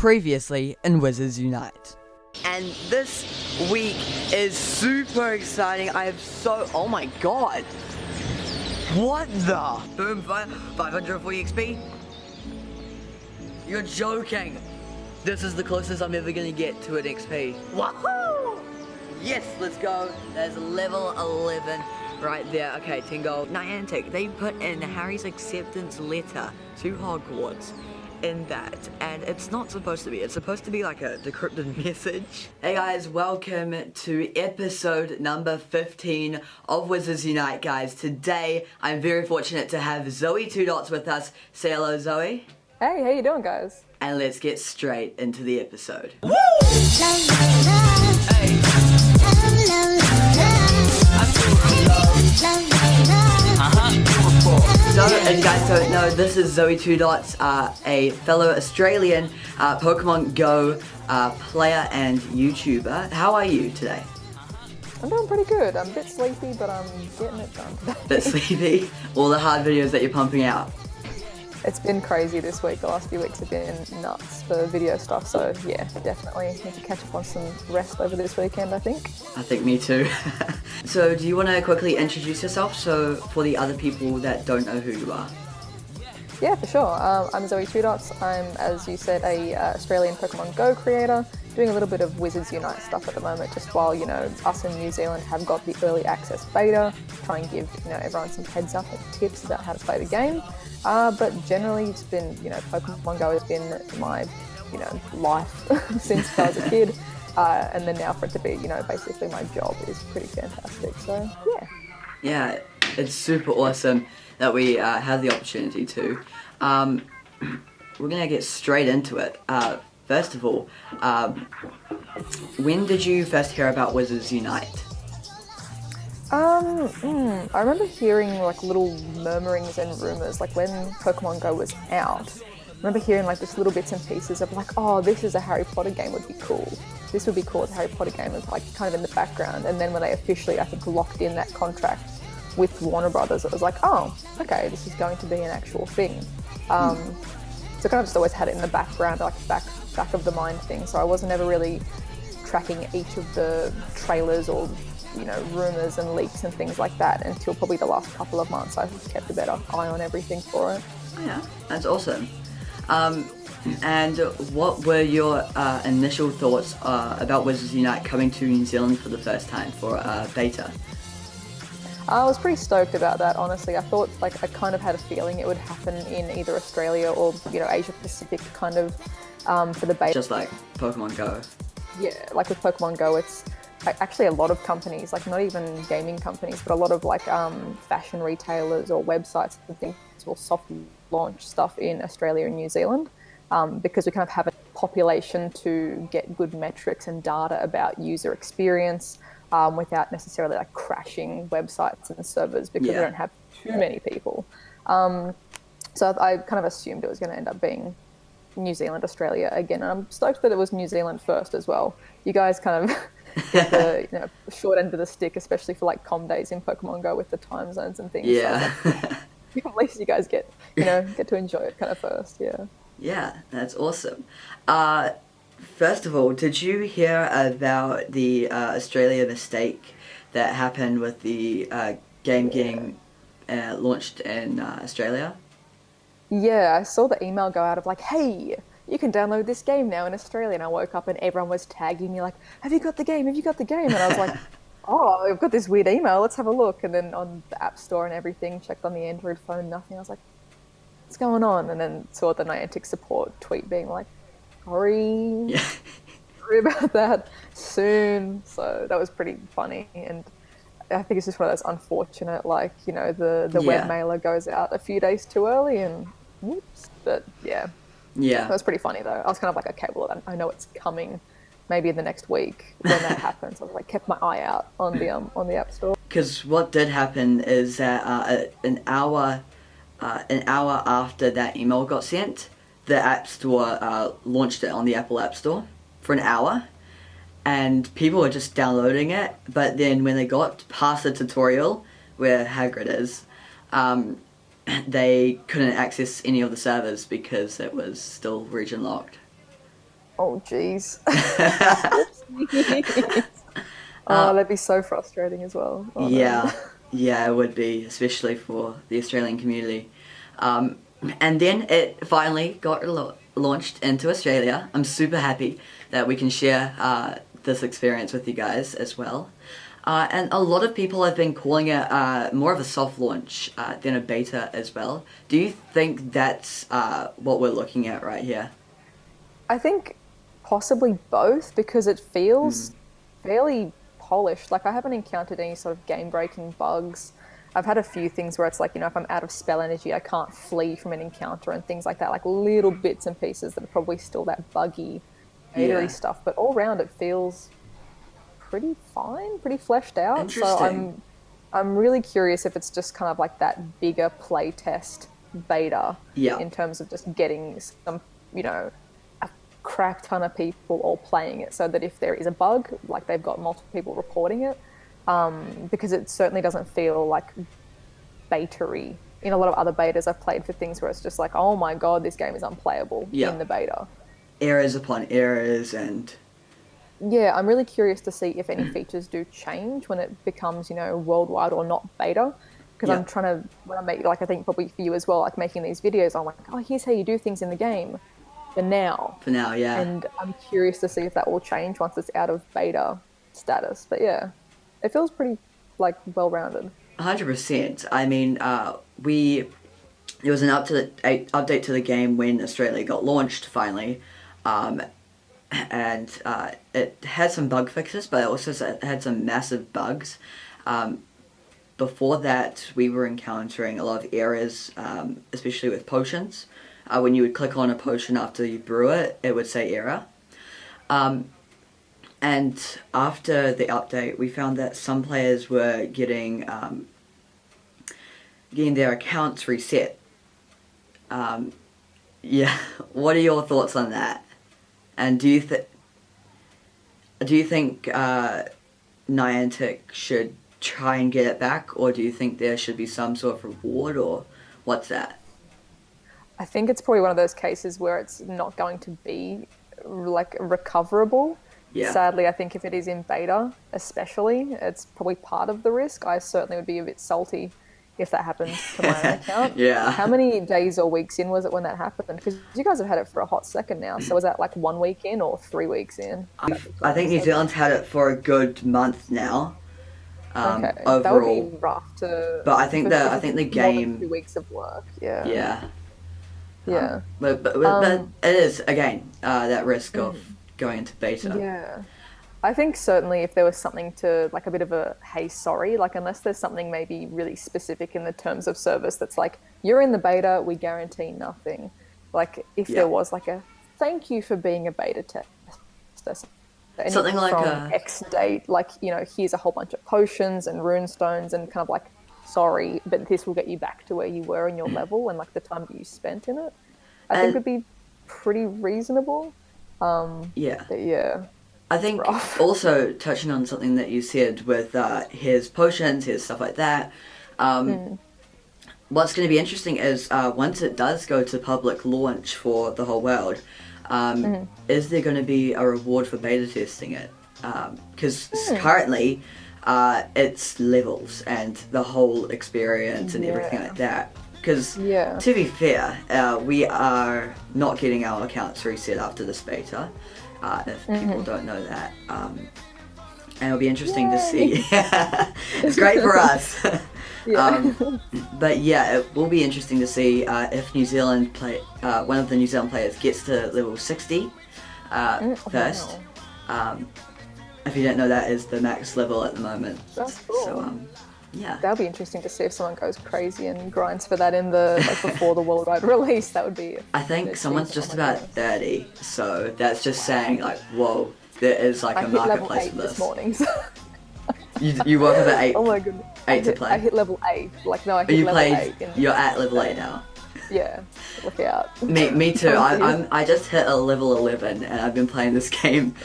Previously in Wizards Unite. And this week is super exciting. Oh my god. What the? Boom, 540 XP? You're joking. This is the closest I'm ever gonna get to an XP. Woohoo! Yes, let's go. There's level 11 right there. Okay, 10 gold. Niantic, they put in Harry's acceptance letter to Hogwarts in that, and it's not supposed to be. It's supposed to be like a decrypted message. Hey guys, welcome to episode number 15 of Wizards Unite, guys. Today, I'm very fortunate to have ZoeTwoDots with us. Say hello, Zoe. Hey, how you doing, guys? And let's get straight into the episode. Woo! So, as you guys don't know, this is ZoeTwoDots, a fellow Australian Pokemon Go player and YouTuber. How are you today? I'm doing pretty good. I'm a bit sleepy, but I'm getting it done today. Bit sleepy? All the hard videos that you're pumping out? It's been crazy this week. The last few weeks have been nuts for video stuff, so yeah, definitely need to catch up on some rest over this weekend, I think. I think me too. So do you want to quickly introduce yourself, so for the other people that don't know who you are? Yeah, for sure. I'm ZoeTwoDots. I'm, as you said, a Australian Pokemon Go creator, doing a little bit of Wizards Unite stuff at the moment, just while, you know, us in New Zealand have got the early access beta, try and give, you know, everyone some heads up and tips about how to play the game. But generally it's been, you know, Pokemon Go has been my, you know, life since I was a kid. And then now for it to be, you know, basically my job is pretty fantastic. So, yeah. Yeah, it's super awesome that we have the opportunity to. We're going to get straight into it. First of all, when did you first hear about Wizards Unite? I remember hearing like little murmurings and rumours, like when Pokemon Go was out. I remember hearing like just little bits and pieces of like, oh, this is a Harry Potter game, would be cool. This would be cool, the Harry Potter game was like kind of in the background. And then when they officially, I think, locked in that contract with Warner Brothers, it was like, oh, okay, this is going to be an actual thing. So kind of just always had it in the background, like back of the mind thing. So I wasn't ever really tracking each of the trailers or, you know, rumours and leaks and things like that until probably the last couple of months. I've kept a better eye on everything for it. Oh yeah, that's awesome. And what were your initial thoughts about Wizards Unite coming to New Zealand for the first time for beta? I was pretty stoked about that, honestly. I thought, like, I kind of had a feeling it would happen in either Australia or, you know, Asia Pacific kind of for the beta. Just like Pokemon Go. Yeah, like with Pokemon Go, it's actually a lot of companies, like not even gaming companies, but a lot of like fashion retailers or websites and things will soft launch stuff in Australia and New Zealand because we kind of have a population to get good metrics and data about user experience without necessarily like crashing websites and servers because we don't have too many people. So I kind of assumed it was going to end up being New Zealand, Australia again. And I'm stoked that it was New Zealand first as well. You guys kind of get the, you know, short end of the stick, especially for like com days in Pokemon Go with the time zones and things. Yeah. So at least you guys get to enjoy it kind of first. Yeah. Yeah, that's awesome. First of all, did you hear about the Australia mistake that happened with the game getting launched in Australia? Yeah, I saw the email go out of like, hey, you can download this game now in Australia. And I woke up and everyone was tagging me like, have you got the game? Have you got the game? And I was like, oh, I've got this weird email. Let's have a look. And then on the App Store and everything, checked on the Android phone, nothing. I was like, what's going on? And then saw the Niantic support tweet being like, sorry about that soon. So that was pretty funny. And I think it's just one of those unfortunate, like, you know, the web mailer goes out a few days too early and whoops. But yeah. That was pretty funny though. I was kind of like, okay, well, I know it's coming maybe in the next week when that happens. I was like, kept my eye out on the App Store. Because what did happen is that an hour after that email got sent, the App Store launched it on the Apple App Store for an hour, and people were just downloading it. But then when they got past the tutorial where Hagrid is, they couldn't access any of the servers because it was still region locked. Oh, jeez. Oh, that'd be so frustrating as well. Oh, yeah, no. yeah, it would be, especially for the Australian community. And then it finally got launched into Australia. I'm super happy that we can share this experience with you guys as well. And a lot of people have been calling it more of a soft launch than a beta as well. Do you think that's what we're looking at right here? I think possibly both, because it feels fairly polished. Like, I haven't encountered any sort of game-breaking bugs. I've had a few things where it's like, if I'm out of spell energy, I can't flee from an encounter and things like that, like little bits and pieces that are probably still that buggy, hatery stuff. But all round, it feels pretty fine, pretty fleshed out. So I'm really curious if it's just kind of like that bigger playtest beta in terms of just getting some, a crap ton of people all playing it, so that if there is a bug, like they've got multiple people reporting it, because it certainly doesn't feel like beta-y. In a lot of other betas I've played for things where it's just like, oh my god, this game is unplayable in the beta. Errors upon errors and... Yeah, I'm really curious to see if any features do change when it becomes, worldwide or not beta. Because I'm trying to, when I make, like I think probably for you as well, like making these videos, I'm like, oh, here's how you do things in the game. For now, yeah. And I'm curious to see if that will change once it's out of beta status. But yeah, it feels pretty, well-rounded. 100%. I mean, there was an update to the game when Australia got launched, finally. And it had some bug fixes, but it also had some massive bugs. Before that, we were encountering a lot of errors, especially with potions. When you would click on a potion after you brew it, it would say error. And after the update, we found that some players were getting their accounts reset. Yeah, what are your thoughts on that? And do you think Niantic should try and get it back, or do you think there should be some sort of reward, or what's that? I think it's probably one of those cases where it's not going to be recoverable. Yeah. Sadly, I think if it is in beta, especially, it's probably part of the risk. I certainly would be a bit salty if that happens to my own account. Yeah. How many days or weeks in was it when that happened? Because you guys have had it for a hot second now. So was that 1 week in or 3 weeks in? I think New Zealand's had it for a good month now. Okay, overall. That would be rough to. But I think the game. More than 2 weeks of work. Yeah. Yeah. Yeah. But it is again that risk of going into beta. Yeah. I think certainly if there was something to, a bit of a, hey, sorry, unless there's something maybe really specific in the terms of service that's you're in the beta, we guarantee nothing. If there was a, thank you for being a beta tester. Something like from X date, here's a whole bunch of potions and rune stones and kind of sorry, but this will get you back to where you were in your level and the time that you spent in it. I think would be pretty reasonable. Yeah. But yeah. I think also touching on something that you said with his potions, his stuff like that, what's going to be interesting is once it does go to public launch for the whole world, is there going to be a reward for beta testing it? Because currently it's levels and the whole experience and everything like that. Because to be fair, we are not getting our accounts reset after this beta. If people don't know that. And it'll be interesting to see. It's great for us. But yeah, it will be interesting to see if New Zealand one of the New Zealand players gets to level 60 first. Wow. If you don't know, that is the max level at the moment. That's cool. So, yeah. That'll be interesting to see if someone goes crazy and grinds for that in the before the worldwide release. That would be. I think someone's just about 30, so that's just saying whoa, there is a marketplace for this. This morning. So. you woke up at 8. Oh my goodness. 8 to play. I hit level 8. I hit level 8. You're at level 8 now. Yeah, look out. Me too. I just hit a level 11 and I've been playing this game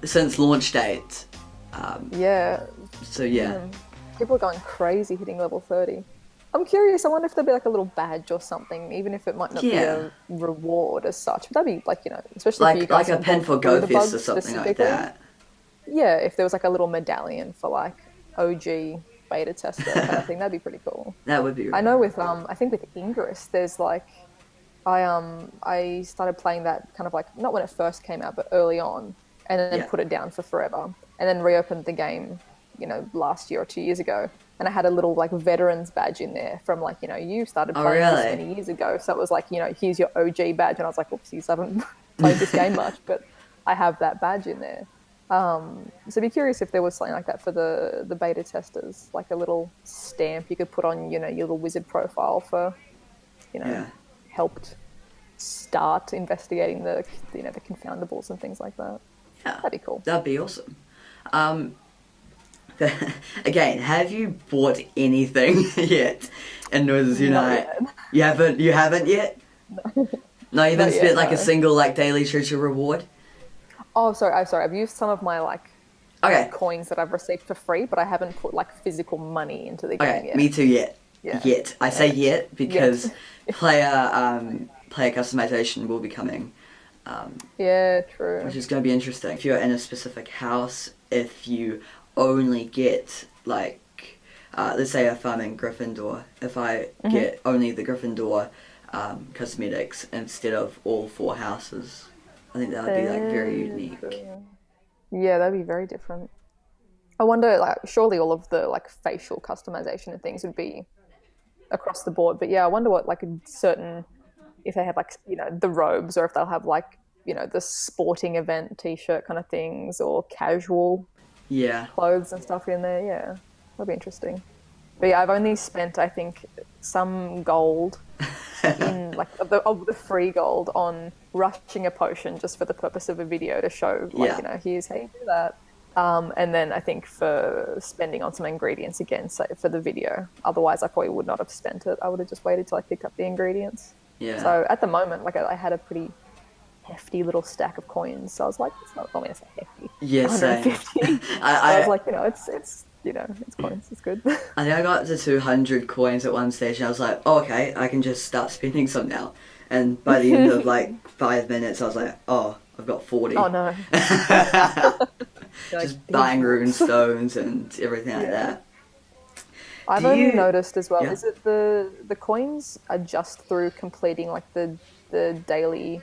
since launch date. Yeah. So yeah. People are going crazy hitting level 30. I'm curious. I wonder if there'll be like a little badge or something, even if it might not be Yeah. a reward as such. But that'd be like, especially for you Like guys a who've pen gone for through the GoFest or bugs something like specifically. that. Yeah, if there was like a little medallion for like OG beta tester kind of thing, that'd be pretty cool. That would be I really know with I think with Ingress, there's like I started playing that kind of like not when it first came out, but early on, and then Yeah. put it down for forever, and then reopened the game, last year or 2 years ago, and I had a little like veterans badge in there from like you started Oh, playing this really? many years ago, so it was like here's your OG badge, and I was like, oopsies, I haven't played this game much, but I have that badge in there. So I'd be curious if there was something like that for the beta testers, like a little stamp you could put on your little wizard profile for Yeah. helped start investigating the the confoundables and things like that. Yeah. That'd be cool. That'd be awesome. Again, have you bought anything yet in Noises Unite? yet. You haven't yet? No, you haven't Not yet, spent like no. a single like daily treasure reward? Oh, sorry. I've used some of my like Okay. coins that I've received for free, but I haven't put like physical money into the game Okay, yet. me too yet. Yeah. Yet. I say yet because Yet. player customization will be coming. Yeah, true. Which is going to be interesting. If you're in a specific house, if you only get, like, let's say if I'm in Gryffindor, if I get only the Gryffindor cosmetics instead of all 4 houses, I think that would be, like, very unique. True. Yeah, that'd be very different. I wonder, like, surely all of the, like, facial customization and things would be across the board. But yeah, I wonder what, like, if they have, like, the robes, or if they'll have, like, the sporting event t-shirt kind of things, or casual Yeah. clothes and stuff in there. Yeah, that'd be interesting. But yeah, I've only spent, I think, some gold in like of the free gold on rushing a potion just for the purpose of a video to show, like, here's how you do that. And then I think for spending on some ingredients again, so for the video. Otherwise, I probably would not have spent it. I would have just waited till I picked up the ingredients. Yeah. So at the moment, like, I had a pretty hefty little stack of coins. So I was like, it's not, I mean, it's not hefty. Yeah, same. 150. I was like, it's coins. It's good. I think I got to 200 coins at one stage and I was like, oh, okay, I can just start spending some now. And by the end of like 5 minutes, I was like, oh, I've got 40. Oh no. Just buying rune stones and everything like that. I've Do only you- noticed as well, Yeah. is it the coins are just through completing like the daily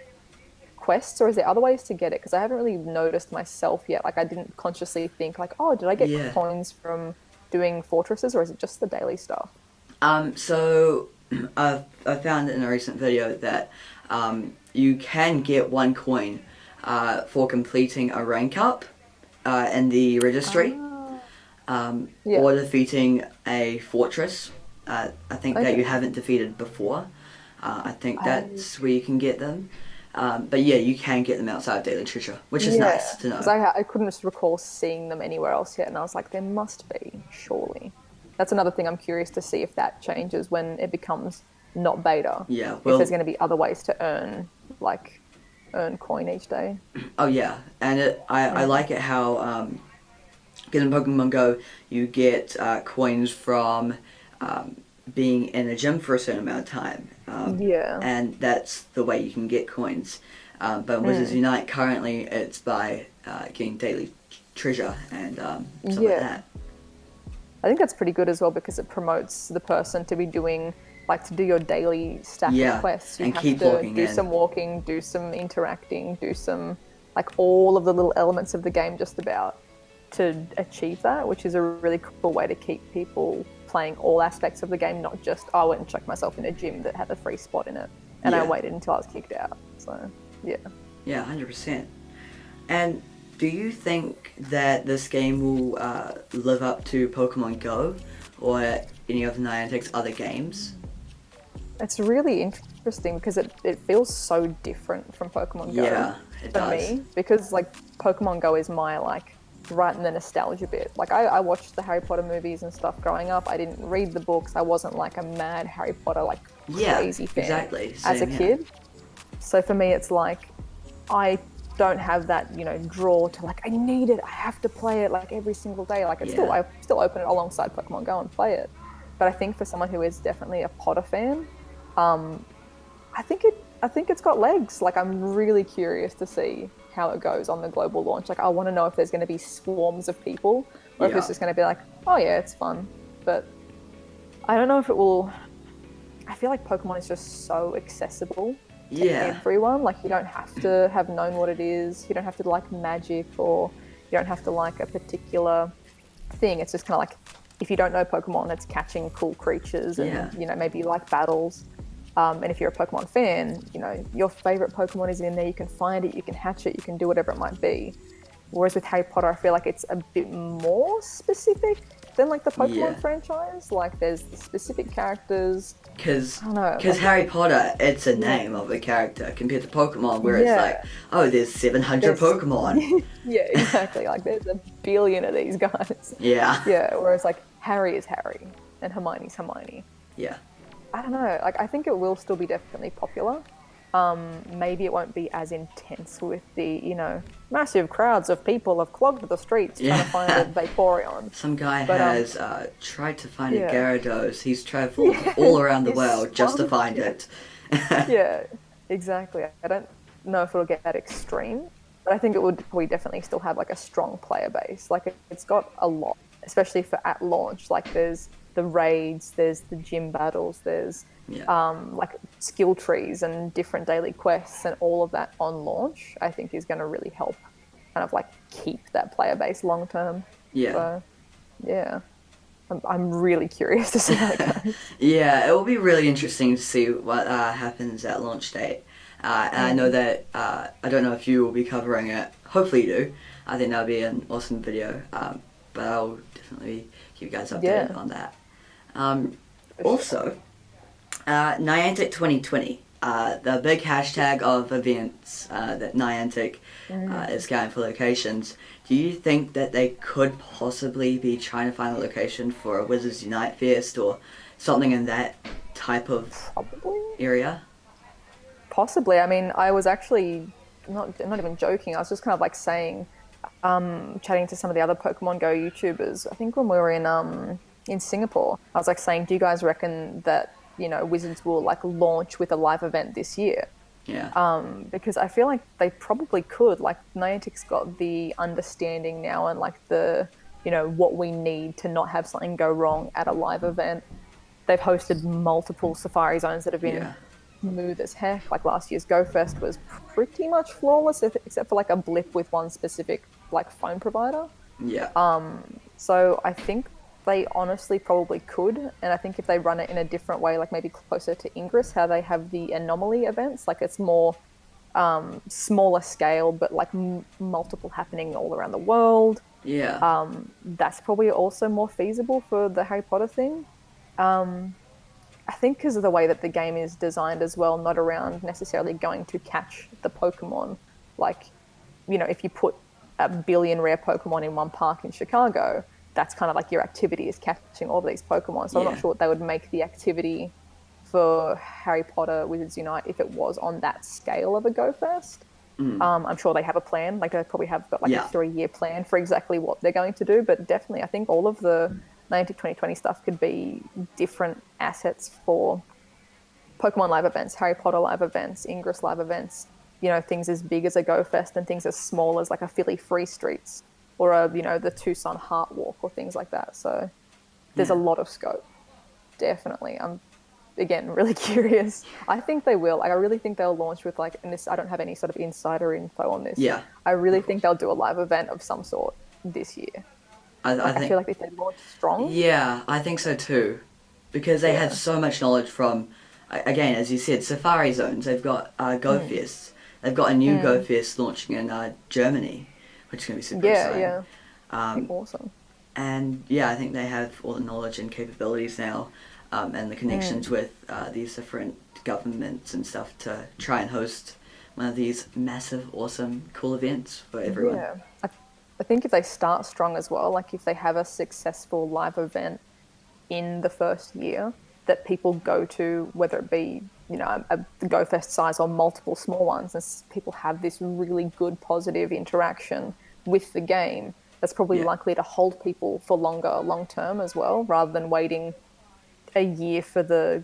quests, or is there other ways to get it? Because I haven't really noticed myself yet. Like, I didn't consciously think like, oh, did I get Yeah. coins from doing fortresses, or is it just the daily stuff? So I found in a recent video that you can get 1 coin for completing a rank up in the registry, Yeah. or defeating a fortress. I think that Okay. you haven't defeated before. I think that's where you can get them. But yeah, you can get them outside of Daily Treasure, which is nice to know. Because I couldn't just recall seeing them anywhere else yet, and I was like, there must be, surely. That's another thing I'm curious to see if that changes when it becomes not beta. Yeah, If well, there's going to be other ways to earn coin each day. oh yeah, and I like it how in Pokemon Go you get coins from being in a gym for a certain amount of time. Yeah. And that's the way you can get coins. But in Wizards Unite, currently it's by getting daily treasure and stuff like that. I think that's pretty good as well, because it promotes the person to be doing, like, to do your daily stack Yeah, of quests. You and have keep to walking do in. some walking, do some interacting, do some, like, all of the little elements of the game just about to achieve that, which is a really cool way to keep people playing all aspects of the game, not just, I went and checked myself in a gym that had a free spot in it, and I Yeah. waited until I was kicked out. So, yeah. Yeah, 100%. And do you think that this game will live up to Pokemon Go or any of Niantic's other games? It's really interesting because it feels so different from Pokemon Go Yeah, it for does. me, because like Pokemon Go is my like right in the nostalgia bit. Like I watched the Harry Potter movies and stuff growing up. I didn't read the books. I wasn't like a mad Harry Potter like crazy fan exactly. as a Same here. kid. So for me, it's like I don't have that, draw to like I need it. I have to play it like every single day. Like I still open it alongside Pokemon Go and play it. But I think for someone who is definitely a Potter fan, I think it's got legs. Like, I'm really curious to see how it goes on the global launch. Like, I want to know if there's going to be swarms of people, or if it's just going to be like, oh yeah, it's fun. But I don't know if it will. I feel like Pokemon is just so accessible to everyone. Like, you don't have to have known what it is. You don't have to like Magic, or you don't have to like a particular thing. It's just kind of like, if you don't know Pokemon, it's catching cool creatures and, you know, maybe you like battles. And if you're a Pokemon fan, you know, your favorite Pokemon is in there. You can find it, you can hatch it, you can do whatever it might be. Whereas with Harry Potter, I feel like it's a bit more specific than like the Pokemon franchise. Like, there's the specific characters. Because like, Harry Potter, it's a name of a character compared to Pokemon, where it's like, oh, there's 700 Pokemon. Yeah, exactly. Like, there's a billion of these guys. Yeah. Yeah, whereas like Harry is Harry and Hermione's Hermione. Yeah. I don't know. Like, I think it will still be definitely popular. Maybe it won't be as intense with the, you know, massive crowds of people have clogged the streets trying to find a Vaporeon. Some guy has tried to find a Gyarados. He's travelled all around the world just to find it. Yeah, exactly. I don't know if it'll get that extreme, but I think it would probably definitely still have like a strong player base. Like, it's got a lot, especially for at launch. Like, there's the raids, there's the gym battles, there's like skill trees and different daily quests, and all of that on launch, I think is going to really help kind of like keep that player base long term. Yeah. So, yeah. I'm really curious to see how it goes. Yeah, it will be really interesting to see what happens at launch date. And I know that, I don't know if you will be covering it. Hopefully you do. I think that'll be an awesome video. But I'll definitely keep you guys updated on that. Also, Niantic 2020, the big hashtag of events that Niantic is going for locations. Do you think that they could possibly be trying to find a location for a Wizards Unite Fest or something in that type of area? Possibly. I mean, I was actually not even joking. I was just kind of like saying, chatting to some of the other Pokemon Go YouTubers. I think when we were in Singapore, I was like saying, do you guys reckon that, you know, Wizards will like launch with a live event this year? Yeah. Because I feel like they probably could. Like, Niantic's got the understanding now and like the, you know, what we need to not have something go wrong at a live event. They've hosted multiple Safari Zones that have been smooth as heck. Like, last year's Go Fest was pretty much flawless, except for like a blip with one specific like phone provider. Yeah. So I think they honestly probably could, and I think if they run it in a different way, like maybe closer to Ingress, how they have the anomaly events, like it's more smaller scale, but like multiple happening all around the world. Yeah. That's probably also more feasible for the Harry Potter thing. I think because of the way that the game is designed as well, not around necessarily going to catch the Pokemon. Like, you know, if you put 1 billion rare Pokemon in one park in Chicago, that's kind of like your activity is catching all of these Pokemon. So I'm not sure what they would make the activity for Harry Potter Wizards Unite if it was on that scale of a Go Fest. I'm sure they have a plan. Like, they probably have got like a 3-year plan for exactly what they're going to do. But definitely, I think all of the Niantic 2020 stuff could be different assets for Pokemon live events, Harry Potter live events, Ingress live events, you know, things as big as a Go Fest and things as small as like a Philly Free Streets or a, you know, the Tucson Heart Walk or things like that. So there's a lot of scope. Definitely. I'm, again, really curious. I think they will. Like, I really think they'll launch with like, and this, I don't have any sort of insider info on this. Yeah. I really think they'll do a live event of some sort this year. I feel like if they launch strong. Yeah, I think so too. Because they have so much knowledge from, again, as you said, Safari Zones. They've got Go Fest. They've got a new Go Fest launching in Germany, which is going to be super exciting. Yeah, awesome. And yeah, I think they have all the knowledge and capabilities now, and the connections with these different governments and stuff to try and host one of these massive, awesome, cool events for everyone. Yeah. I think if they start strong as well, like if they have a successful live event in the first year that people go to, whether it be, you know, a Go Fest size or multiple small ones, and people have this really good positive interaction with the game, that's probably likely to hold people for longer, long term as well, rather than waiting a year for the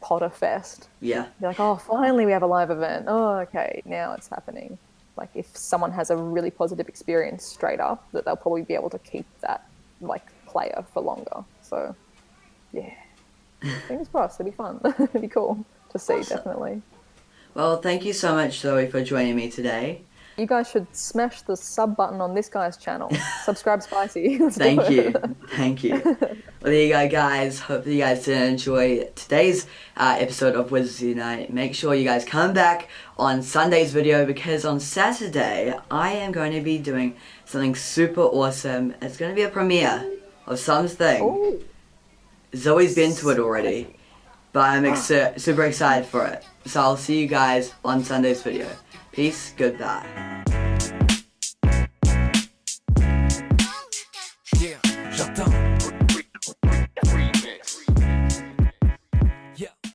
Potter Fest. Yeah. They're like, oh, finally we have a live event. Oh, okay, now it's happening. Like, if someone has a really positive experience straight up, that they'll probably be able to keep that, like, player for longer. So, yeah. Fingers crossed, it'd be fun. It'd be cool to see, Awesome. definitely. Well, thank you so much, Zoe, for joining me today. You guys should smash the sub button on this guy's channel. Subscribe spicy. Let's do Thank it. you. Thank you. Well, there you go, guys. Hope that you guys did enjoy today's episode of Wizards Unite. Make sure you guys come back on Sunday's video, because on Saturday, I am going to be doing something super awesome. It's going to be a premiere of something. Ooh. Zoe's been to it already, but I'm super excited for it. So I'll see you guys on Sunday's video. Peace, goodbye.